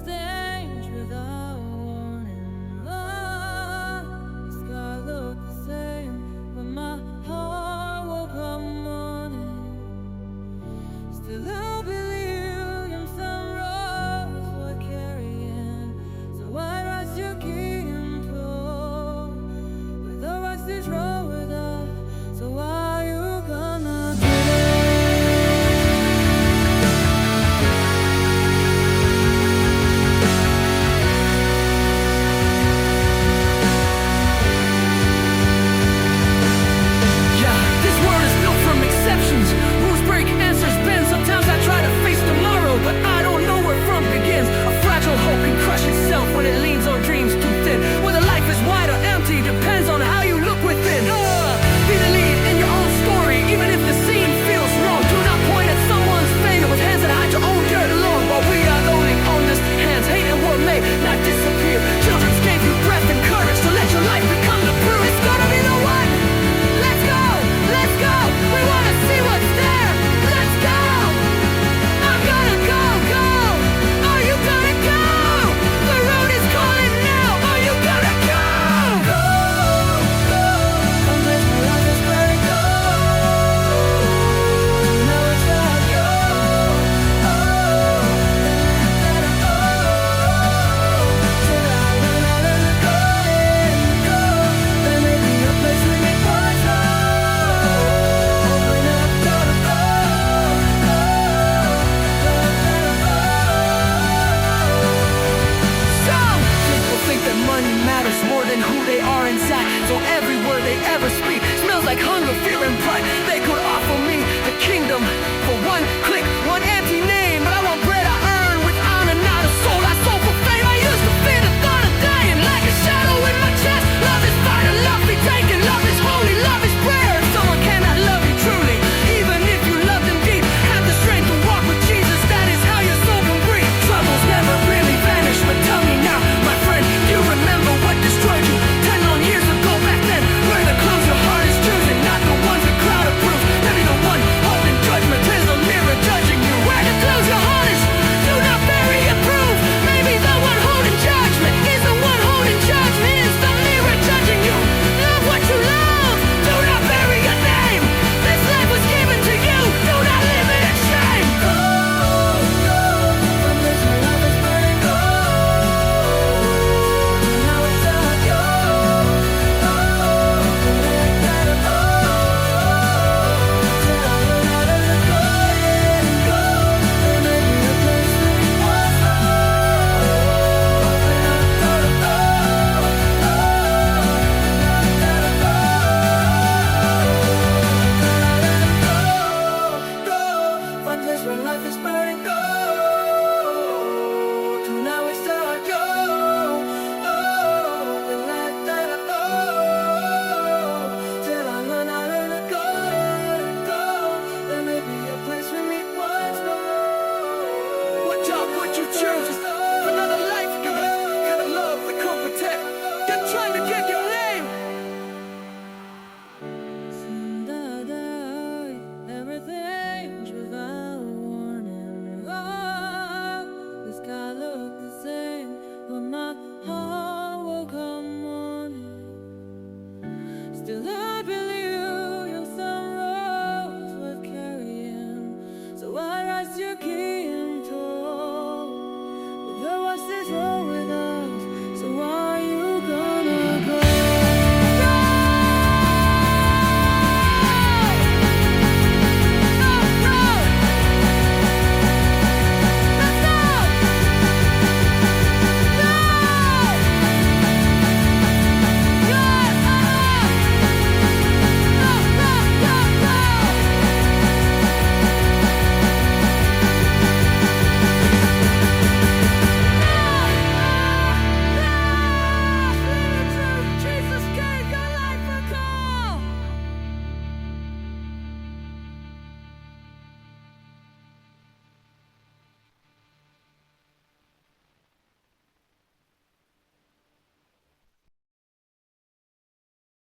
things without warning. The sky looked the same, but my heart woke up morning. Still I'll believe in some roads we're carrying. So why rush your key and pull? With the rocks this road with us. So are you gonna do it? Rules break, answers bend. Sometimes I try to face tomorrow, but I don't know where from begins. A fragile hope can crush itself when it leans on dreams too thin. Whether life is wide or empty depends on how you look within. Be the lead in your own story, even if the scene feels wrong. Do not point at someone's finger with hands that hide your own dirt alone. While we are holding on this hands, hate and war may not disappear. Children gave you breath and courage to let your life become the brew. It's gonna be the one. Let's go, let's go. We wanna see what's there. Let's go. I'm gonna go, go. Are you gonna go? The road is calling now. Are you gonna go? Go, go. Someplace where life is very cold. Now it's not go. Oh, let it go. Till I run out of the going, go. There may be a place we can find hoping I've gotta go, go, Some people think that money matters more than who they are inside. So every word they ever speak smells like hunger, fear, and pride. They could offer me the kingdom for one click, one empty name. But I want bread I earn with honor, not a soul I sold for fame. I used to fear the thought of dying like a shadow in my chest. Love is vital, love be taken, love is holy, love is prayer. If someone cannot love you truly, even if you love them deep, have the strength to walk with Jesus. That is how your soul can breathe. Troubles never really vanish, but tell me now, my friend, you remember what destroyed you 10 long years ago back then? Wear the clothes your heart is choosing, not the ones the crowd approves. Maybe the one holding judgment is the mirror judging you. Wear the clothes your heart is, do not bury your proof. Maybe the one holding judgment is the one holding judgment, is the mirror judging you. Love what you love, do not bury your name. This life was given to you, do not live it in shame. go, go. Someplace where life is burning cold. Now it's not go, oh, let it go. Till I run out of the going, go. There may be a place we can find hoping I've gotta go, go. Find place where life is burning gold. To now it's dark, go. Oh, and let that go. Till I run out of the going, go. There may be a place we meet once more. What job would you choose?